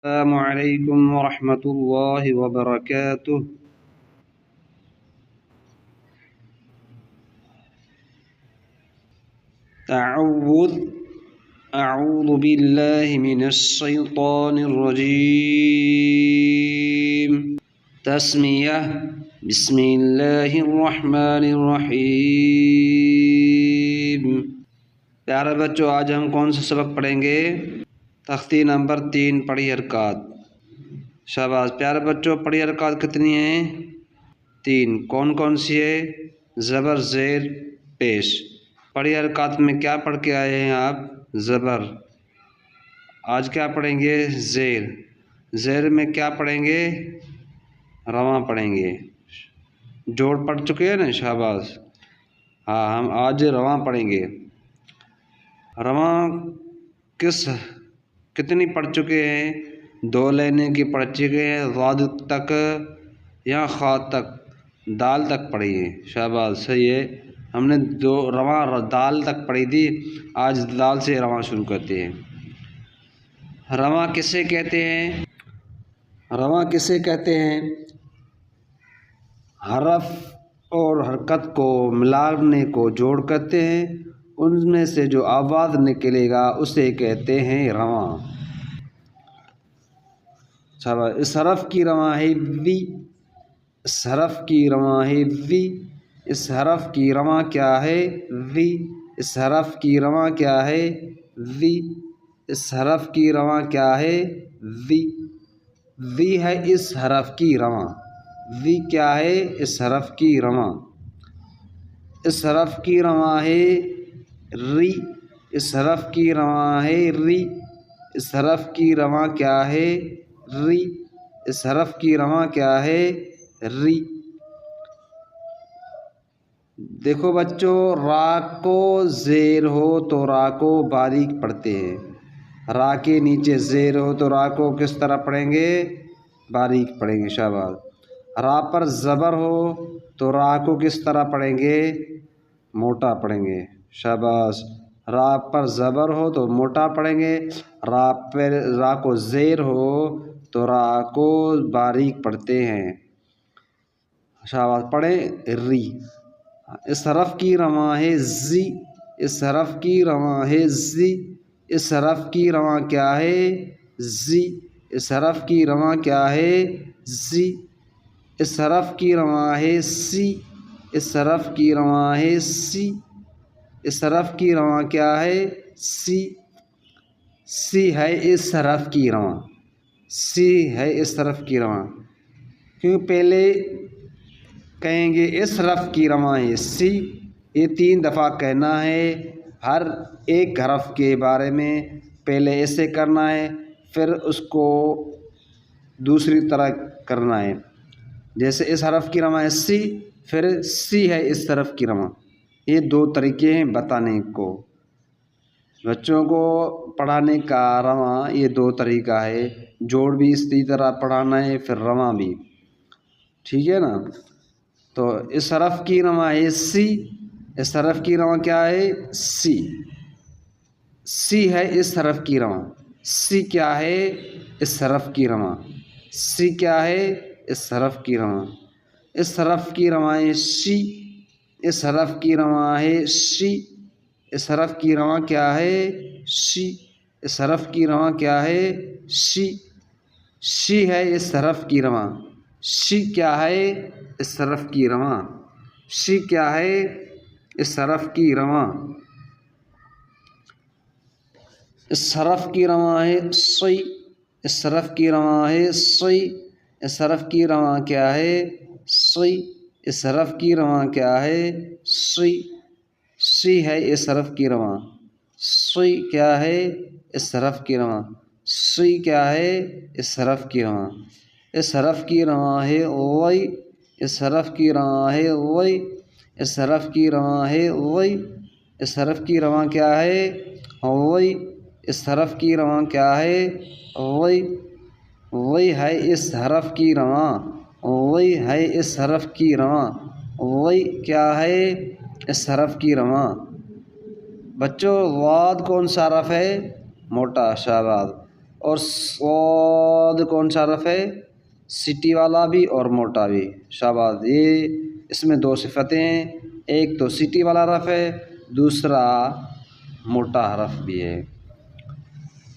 السلام علیکم ورحمۃ اللہ وبرکاتہ۔ تعوذ اعوذ باللہ من الشیطان الرجیم۔ تسمیہ بسم اللہ الرحمن الرحیم۔ پیارے بچوں، آج ہم کون سا سبق پڑھیں گے؟ تختی نمبر 3 پڑھی حرکات۔ شاباش پیارے بچوں، پڑھی حرکات کتنی ہیں؟ 3۔ کون کون سی ہے؟ زبر، زیر، پیش۔ پڑھی حرکات میں کیا پڑھ کے آئے ہیں آپ؟ زبر۔ آج کیا پڑھیں گے؟ زیر۔ زیر میں کیا پڑھیں گے؟ رواں پڑھیں گے۔ جوڑ پڑھ چکے ہیں نا؟ شاباش۔ ہاں، ہم آج رواں پڑھیں گے۔ رواں کتنی پڑھ چکے ہیں؟ 2 لینے کی پڑھ چکے ہیں، ضاد تک یا خا تک، دال تک پڑھی ہے۔ شاباش، صحیح ہے۔ ہم نے 2 رواں دال تک پڑھی تھی، آج دال سے رواں شروع کرتے ہیں۔ رواں کسے کہتے ہیں؟ رواں کسے کہتے ہیں؟ حرف اور حرکت کو ملانے کو جوڑ کرتے ہیں، ان میں سے جو آواز نکلے گا اسے کہتے ہیں رواں۔ اس حرف کی رواں ہے وی، اس حرف کی رواں ہے وی، اس حرف کی رواں کیا ہے؟ وی، اس حرف کی رواں کیا ہے؟ وی، اس حرف کی رواں کیا ہے؟ وی، وی ہے اس حرف کی رواں۔ وی کیا ہے؟ اس حرف کی رواں۔ اس حرف کی رواں ہے ری، اس حرف کی رواں ہے ری، اس حرف کی رواں کیا ہے؟ ری، اس حرف کی رواں کیا ہے؟ ری۔ دیکھو بچوں، را کو زیر ہو تو را کو باریک پڑھتے ہیں، را کے نیچے زیر ہو تو را کو کس طرح پڑھیں گے؟ باریک پڑھیں گے۔ شاباش۔ را پر زبر ہو تو را کو کس طرح پڑھیں گے؟ موٹا پڑھیں گے۔ شاباش۔ را پر زبر ہو تو موٹا پڑھیں گے، را کو زیر ہو تو را کو باریک پڑھتے ہیں۔ شاباش، پڑھیں ری۔ اس حرف کی رواں ہے زی، اس حرف کی رواں ہے زی، اس حرف کی رواں کیا ہے؟ زی، اس حرف کی رواں کیا ہے؟ زی، اس حرف کی رواں ہے سی، اس حرف کی رواں ہے سی، اس حرف کی رواں کیا ہے؟ سی، سی ہے اس حرف کی رواں، سی ہے اس حرف کی رواں۔ کیونکہ پہلے کہیں گے اس حرف کی رواں ہے سی، یہ 3 دفعہ کہنا ہے۔ ہر ایک حرف کے بارے میں پہلے ایسے کرنا ہے، پھر اس کو دوسری طرح کرنا ہے۔ جیسے اس حرف کی رواں ہے سی، پھر سی ہے اس حرف کی رواں۔ یہ 2 طریقے ہیں بتانے کو۔ بچوں کو پڑھانے کا رواں یہ 2 طریقہ ہے، جوڑ بھی اسی طرح پڑھانا ہے، پھر رواں بھی۔ ٹھیک ہے نا؟ تو اس حرف کی رواں ہے سی، اس حرف کی رواں کیا ہے؟ سی، سی ہے اس حرف کی رواں۔ سی کیا ہے؟ اس حرف کی رواں۔ سی کیا ہے؟ اس حرف کی رواں۔ اس حرف کی رواں ہے شی، اس حرف کی رواں ہے شی، اس حرف کی رواں کیا ہے؟ شی، اس حرف کی رواں کیا ہے؟ شی، شی ہے اس حرف کی رواں۔ شی کیا ہے؟ اس حرف کی رواں۔ شی کیا ہے؟ اس حرف کی رواں۔ اس حرف کی رواں ہے سی، اس حرف کی رواں ہے سی، اس حرف کی رواں کیا ہے؟ سی، اس حرف کی رواں کیا ہے؟ سی، سی ہے اس حرف کی رواں۔ سی کیا ہے؟ اس حرف کی رواں۔ سی کیا ہے؟ اس حرف کی رواں۔ اس حرف کی رواں ہے وئی، اس حرف کی رواں ہے وئی، اس حرف کی رواں ہے وئی، اس حرف کی رواں کیا ہے؟ وئی، اس حرف کی رواں کیا ہے؟ وئی، وئی ہے اس حرف کی رواں، وئی ہے اس حرف کی رواں، وئی کیا ہے؟ اس حرف کی رواں۔ بچوں، ضاد کون سا حرف ہے؟ موٹا۔ شاباش۔ اور صاد کون سا حرف ہے؟ سٹی والا بھی اور موٹا بھی، شاباش، یہ اس میں دو صفتیں ہیں، ایک تو سٹی والا حرف ہے، دوسرا موٹا حرف بھی ہے۔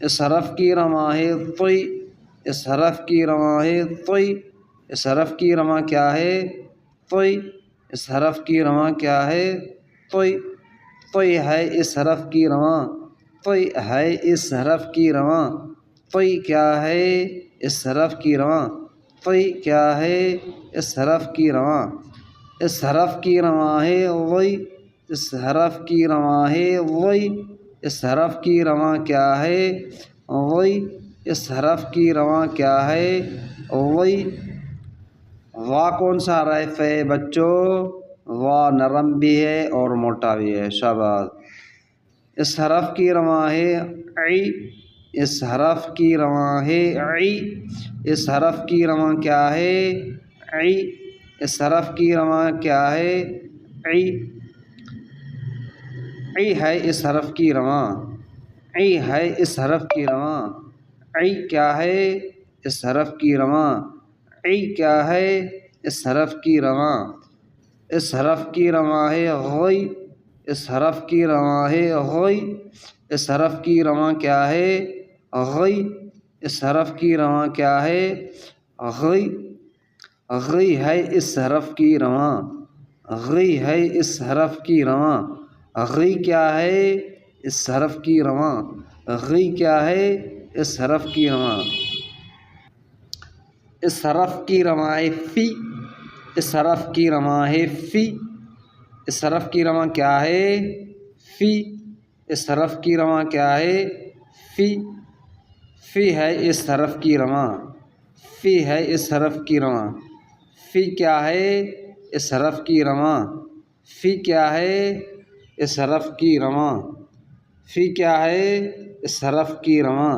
اس حرف کی رواں ہے طی، اس حرف کی رواں ہے طی، اس حرف کی رواں کیا ہے؟ طی، اس حرف کی رواں کیا ہے؟ طی، طی ہے اس حرف کی رواں، طی ہے اس حرف کی رواں، طی کیا ہے اس حرف کی رواں، طی کیا ہے اس حرف کی رواں، اس حرف کی رواں ہے وی، اس حرف کی رواں ہے وی، اس حرف کی رواں کیا ہے؟ وی، اس حرف کی رواں کیا ہے؟ وی۔ وا کون سا حرف ہے بچوں؟ وا نرم بھی ہے اور موٹا بھی ہے، شاباش۔ اس حرف کی رواں ہے عی، اس حرف کی رواں ہے عی، اس حرف کی رواں کیا ہے؟ عی، اس حرف کی رواں کیا ہے؟ عی، عی ہے اس حرف کی رواں، عی ہے اس حرف کی رواں، عی کیا ہے اس حرف کی رواں، عی کیا ہے اس حرف کی رواں، اس حرف کی رواں ہے غی، اس حرف کی رواں ہے غی، اس حرف کی رواں کیا ہے؟ غی، اس حرف کی رواں کیا ہے؟ غی، غی ہے اس حرف کی رواں، غی ہے اس حرف کی رواں، غی کیا ہے اس حرف کی رواں، غی کیا ہے اس حرف کی رواں، اس حرف کی رواں ہے فی، اس حرف کی رواں ہے فی، اس حرف کی رواں کیا ہے؟ فی، اس حرف کی رواں کیا ہے؟ فی، فی ہے اس حرف کی رواں، فی ہے اس حرف کی رواں، فی کیا ہے اس حرف کی رواں، فی کیا ہے اس حرف کی رواں، فی کیا ہے اس حرف کی رواں،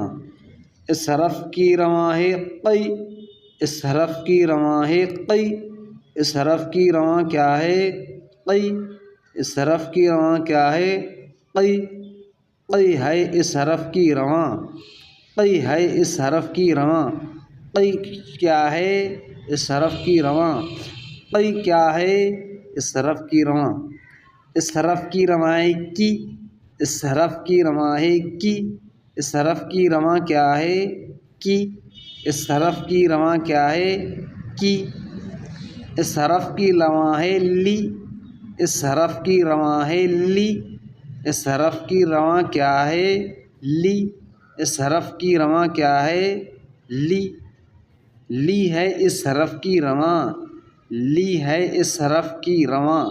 اس حرف کی رواں ہے قی، اس حرف کی رواں ہے قی، اس حرف کی رواں کیا ہے؟ قی، اس حرف کی رواں کیا ہے؟ قی، قی ہے اس حرف کی رواں، قی ہے اس حرف کی رواں، قی کیا ہے اس حرف کی رواں، قی کیا ہے اس حرف کی رواں، اس حرف کی رواں ہے کی، اس حرف کی رواں ہے کی، اس حرف کی رواں کیا ہے؟ کی، اس حرف کی رواں کیا ہے؟ کی، اس حرف کی رواں ہے لی، اس حرف کی رواں ہے لی، اس حرف کی رواں کیا ہے؟ لی، اس حرف کی رواں کیا ہے؟ لی، لی ہے اس حرف کی رواں، لی ہے اس حرف کی رواں،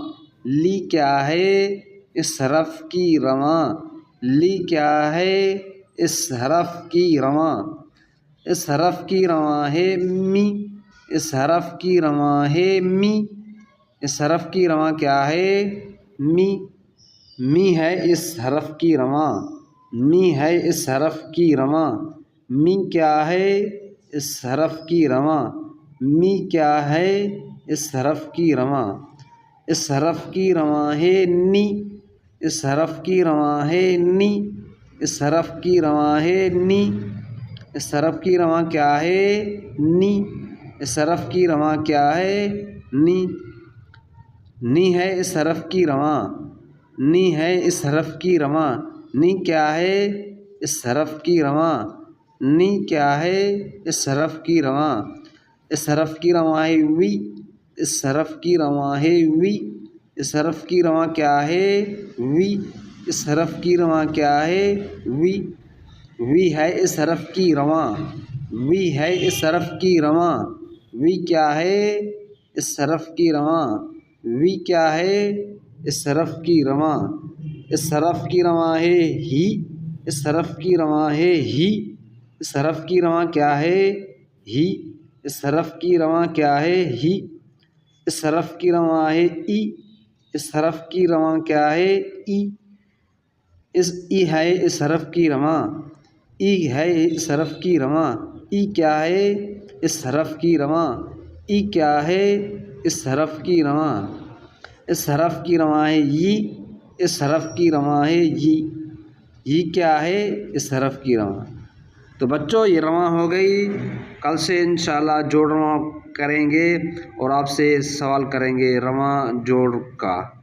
لی کیا ہے اس حرف کی رواں، لی کیا ہے اس حرف کی رواں، اس حرف کی رواں ہے می، اس حرف کی رواں ہے می، اس حرف کی رواں کیا ہے؟ می، می ہے اس حرف کی رواں، می ہے اس حرف کی رواں، می کیا ہے اس حرف کی رواں، می کیا ہے اس حرف کی رواں، اس حرف کی رواں ہے نی، اس حرف کی رواں ہے نی، اس حرف کی رواں ہے نی، اس حرف کی رواں کیا ہے؟ نی، اس حرف کی رواں کیا ہے؟ نی، نی ہے اس حرف کی رواں، نی ہے اس حرف کی رواں، نی کیا ہے اس حرف کی رواں، نی کیا ہے اس حرف کی رواں، اس حرف کی رواں ہے وی، اس حرف کی رواں ہے وی، اس حرف کی رواں کیا ہے؟ وی، اس حرف کی رواں کیا ہے؟ وی، وی ہے اس حرف کی رواں، وی ہے اس حرف کی رواں، وی کیا ہے اس حرف کی رواں، وی کیا ہے اس حرف کی رواں، اس حرف کی رواں ہے ہی، اس حرف کی رواں ہے ہی، اس حرف کی رواں کیا ہے؟ ہی، اس حرف کی رواں کیا ہے؟ ہی، اس حرف کی رواں ہے ای، اس حرف کی رواں کیا ہے؟ ای، اس ای ہے اس حرف کی رواں، ای ہے اس حرف کی رواں، ای کیا ہے اس حرف کی رواں، ای کیا ہے اس حرف کی رواں، اس حرف کی رواں ہے ی، اس حرف کی رواں ہے ی، ی کیا ہے اس حرف کی رواں، تو بچوں یہ رواں ہو گئی، کل سے انشاءاللہ جوڑ رواں کریں گے اور آپ سے سوال کریں گے رواں جوڑ کا۔